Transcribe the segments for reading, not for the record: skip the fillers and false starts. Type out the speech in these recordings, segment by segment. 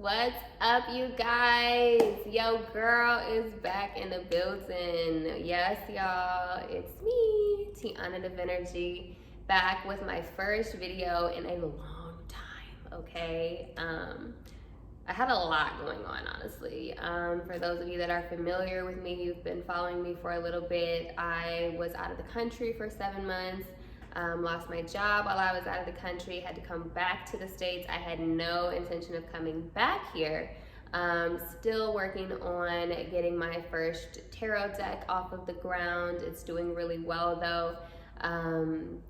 What's up, you guys? Yo, girl is back in the building. Yes, y'all, it's me, Tiana of Energy, back with my first video in a long time, okay? I had a lot going on, honestly. For those of you that are familiar with me, you've been following me for a little bit. I was out of the country for 7 months. Lost my job while I was out of the country, had to come back to the States. I had no intention of coming back here. Still working on getting my first tarot deck off of the ground. It's doing really well though.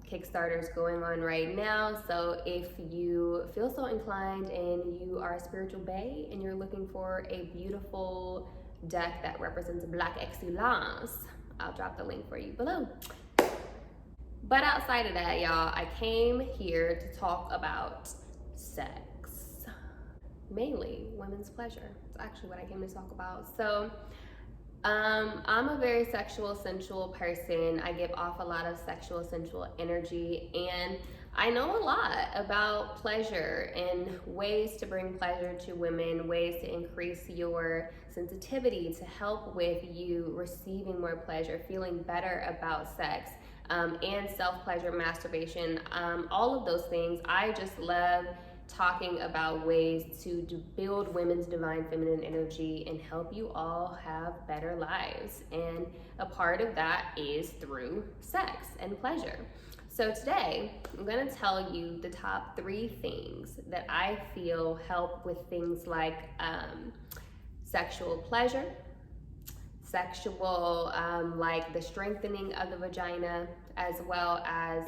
Kickstarter's going on right now, so if you feel so inclined and you are a spiritual bae and you're looking for a beautiful deck that represents Black excellence, I'll drop the link for you below. But outside of that, y'all, I came here to talk about sex. Mainly women's pleasure. It's actually what I came to talk about. So, I'm a very sexual, sensual person. I give off a lot of sexual, sensual energy, and I know a lot about pleasure and ways to bring pleasure to women, ways to increase your sensitivity to help with you receiving more pleasure, feeling better about sex. And self-pleasure, masturbation, all of those things. I just love talking about ways to build women's divine feminine energy and help you all have better lives. And a part of that is through sex and pleasure. So today, I'm gonna tell you the top 3 things that I feel help with things like sexual pleasure, sexual, like the strengthening of the vagina, as well as,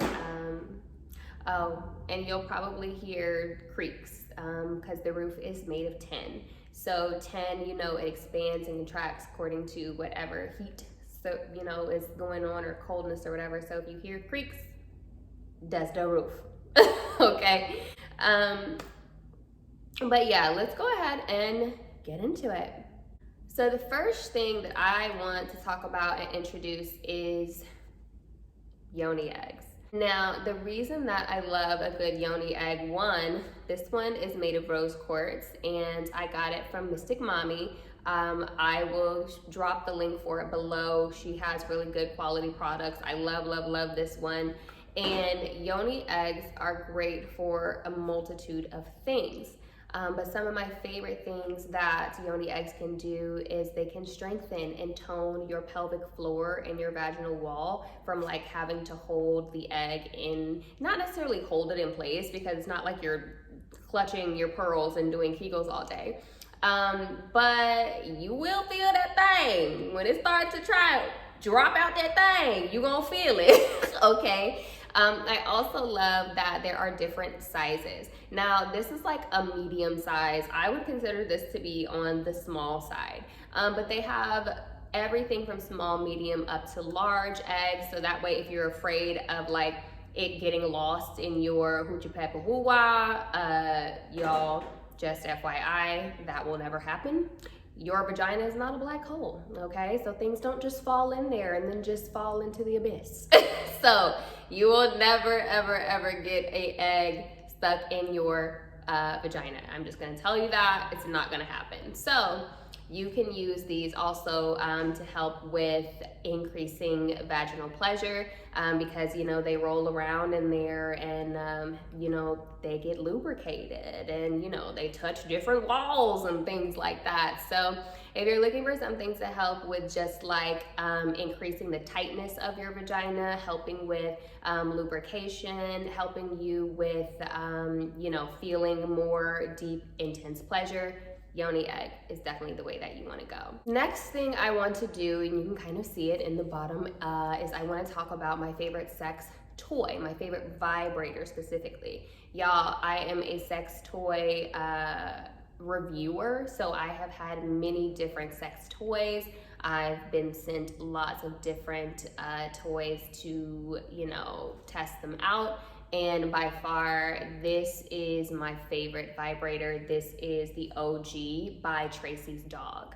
and you'll probably hear creaks, because the roof is made of tin. So tin, you know, it expands and contracts according to whatever heat, so, you know, is going on, or coldness or whatever. So if you hear creaks, that's the roof, okay? But yeah, let's go ahead and get into it. So the first thing that I want to talk about and introduce is yoni eggs. Now, the reason that I love a good yoni egg, one, this one is made of rose quartz, and I got it from Mystic Mommy. I will drop the link for it below. She has really good quality products. I love, love, love this one. And yoni eggs are great for a multitude of things. But some of my favorite things that yoni eggs can do is they can strengthen and tone your pelvic floor and your vaginal wall from like having to hold the egg in, not necessarily hold it in place, because it's not like you're clutching your pearls and doing Kegels all day. But you will feel that thing. When it starts to drop out that thing, you gonna feel it, okay? I also love that there are different sizes. Now, this is like a medium size. I would consider this to be on the small side, but they have everything from small, medium, up to large eggs. So that way, if you're afraid of like it getting lost in your hoochie pepper woo-wah, y'all, just FYI, that will never happen. Your vagina is not a black hole, okay? So things don't just fall in there and then just fall into the abyss. So you will never, ever, ever get an egg stuck in your vagina. I'm just gonna tell you that, it's not gonna happen. So you can use these also to help with increasing vaginal pleasure, because, you know, they roll around in there and, you know, they get lubricated and, you know, they touch different walls and things like that. So if you're looking for something to help with just like increasing the tightness of your vagina, helping with lubrication, helping you with, you know, feeling more deep, intense pleasure, yoni egg is definitely the way that you want to go. Next thing I want to do, and you can kind of see it in the bottom, is I want to talk about my favorite sex toy, my favorite vibrator specifically. Y'all, I am a sex toy reviewer, so I have had many different sex toys. I've been sent lots of different toys to, you know, test them out. And by far, this is my favorite vibrator. This is the OG by Tracy's Dog.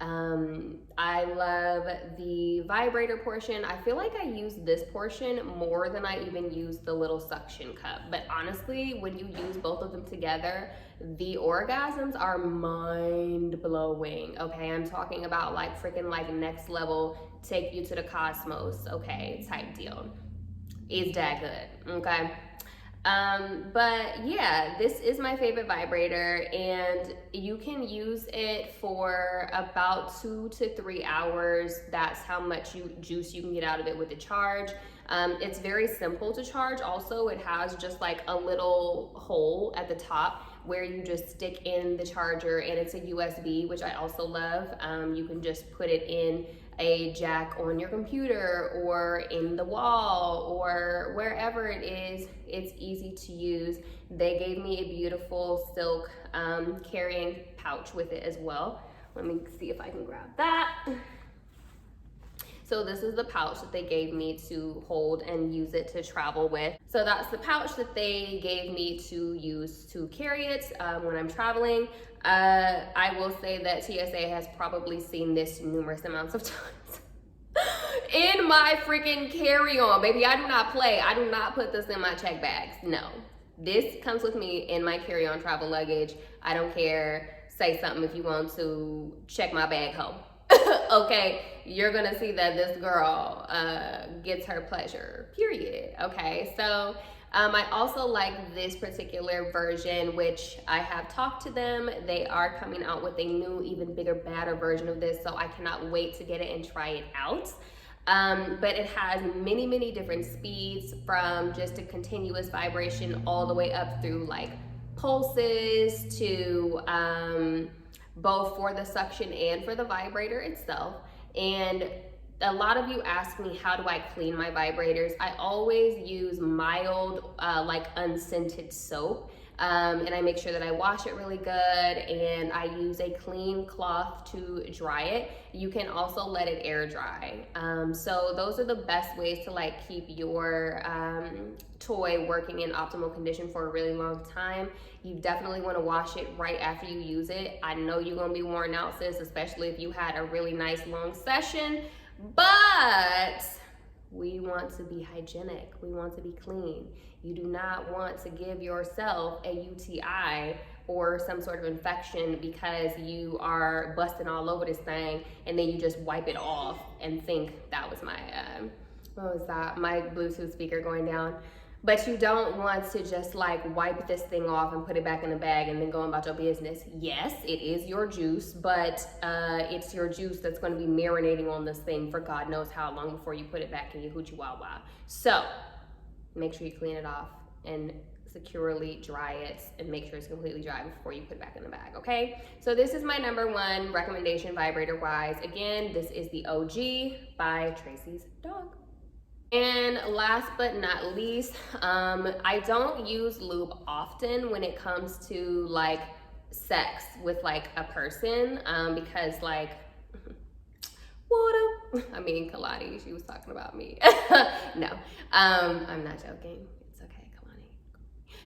I love the vibrator portion. I feel like I use this portion more than I even use the little suction cup. But honestly, when you use both of them together, the orgasms are mind blowing. Okay, I'm talking about like freaking like next level, take you to the cosmos, okay, type deal. It's that good, okay? But yeah, this is my favorite vibrator, and you can use it for about 2 to 3 hours. That's how much juice you can get out of it with the charge. It's very simple to charge. Also, it has just like a little hole at the top where you just stick in the charger, and it's a USB, which I also love. You can just put it in a jack on your computer or in the wall or wherever it is. It's easy to use. They gave me a beautiful silk carrying pouch with it as well. Let me see if I can grab that. So this is the pouch that they gave me to hold and use it to travel with. So that's the pouch that they gave me to use to carry it when I'm traveling. I will say that TSA has probably seen this numerous amounts of times in my freaking carry-on. Baby, I do not play. I do not put this in my check bags. No, this comes with me in my carry-on travel luggage. I don't care. Say something if you want to. Check my bag home. Okay, you're gonna see that this girl gets her pleasure, period. Okay, so I also like this particular version, which I have talked to them. They are coming out with a new, even bigger, badder version of this, so I cannot wait to get it and try it out. But it has many, many different speeds, from just a continuous vibration all the way up through like pulses to both for the suction and for the vibrator itself. And a lot of you ask me, how do I clean my vibrators? I always use mild, like unscented soap. And I make sure that I wash it really good, and I use a clean cloth to dry it. You can also let it air dry. So those are the best ways to like keep your toy working in optimal condition for a really long time. You definitely want to wash it right after you use it. I know you're going to be worn out, sis, especially if you had a really nice long session, but we want to be hygienic. We want to be clean. You do not want to give yourself a UTI or some sort of infection because you are busting all over this thing and then you just wipe it off and think that was my, what was that? My Bluetooth speaker going down. But you don't want to just like wipe this thing off and put it back in the bag and then go about your business. Yes, it is your juice, but it's your juice that's going to be marinating on this thing for God knows how long before you put it back in your hoochie wah. So make sure you clean it off and securely dry it, and make sure it's completely dry before you put it back in the bag, okay? So this is my #1 recommendation vibrator wise. Again, this is the OG by Tracy's Dog. And last but not least, I don't use lube often when it comes to like sex with like a person, because like, I mean, Kalani, she was talking about me. No, I'm not joking. It's okay, Kalani.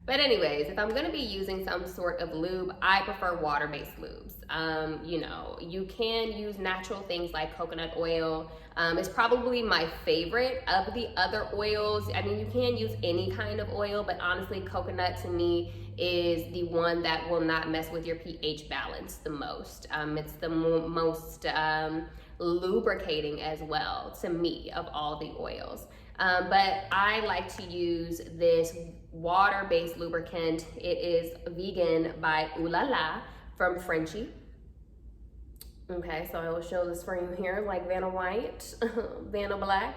But anyways, if I'm gonna be using some sort of lube, I prefer water-based lubes. You know, you can use natural things like coconut oil. It's probably my favorite of the other oils. I mean, you can use any kind of oil, but honestly, coconut to me is the one that will not mess with your pH balance the most. It's the most lubricating as well to me of all the oils. But I like to use this water-based lubricant. It is vegan by Ooh La La from Frenchie. Okay, so I will show this for you here, like Vanna White, Vanna Black,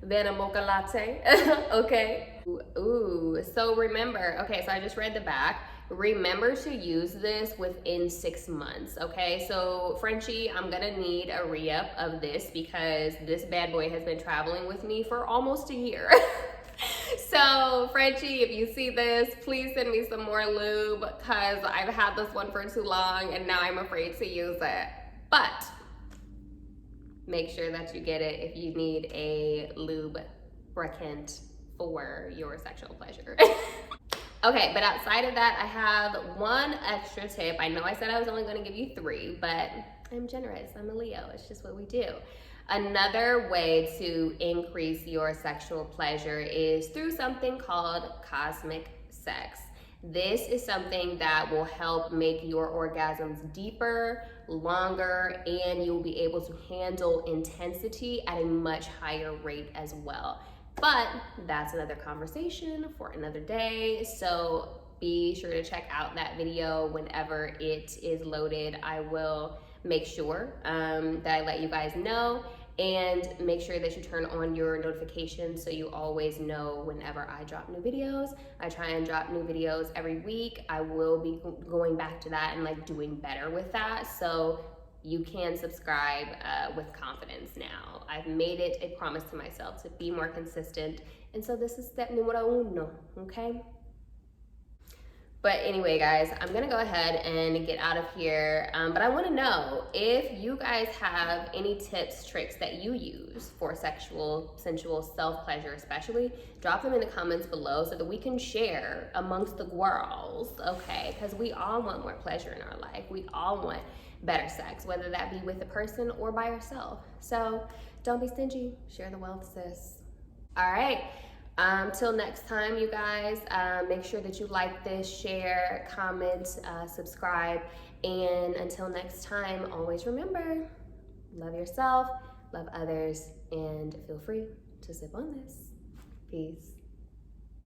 Vanna Mocha Latte, okay. Ooh, so remember, okay, so I just read the back. Remember to use this within 6 months, okay? So Frenchie, I'm gonna need a re-up of this because this bad boy has been traveling with me for almost a year. So Frenchie, if you see this, please send me some more lube because I've had this one for too long and now I'm afraid to use it. But make sure that you get it if you need a lubricant for your sexual pleasure. Okay, but outside of that, I have one extra tip. I know I said I was only gonna give you 3, but I'm generous. I'm a Leo. It's just what we do. Another way to increase your sexual pleasure is through something called cosmic sex. This is something that will help make your orgasms deeper, longer, and you'll be able to handle intensity at a much higher rate as well. But that's another conversation for another day. So be sure to check out that video whenever it is loaded. I will make sure that I let you guys know, and make sure that you turn on your notifications so you always know whenever I drop new videos. I try and drop new videos every week. I will be going back to that and like doing better with that, so you can subscribe with confidence now. I've made it a promise to myself to be more consistent, and so this is step numero uno, okay? But anyway, guys, I'm gonna go ahead and get out of here. But I wanna know if you guys have any tips, tricks that you use for sensual self-pleasure especially. Drop them in the comments below so that we can share amongst the girls, okay? Because we all want more pleasure in our life. We all want better sex, whether that be with a person or by yourself. So don't be stingy, share the wealth, sis. All right. Till next time, you guys, make sure that you like this, share, comment, subscribe, and until next time, always remember, love yourself, love others, and feel free to sip on this. Peace.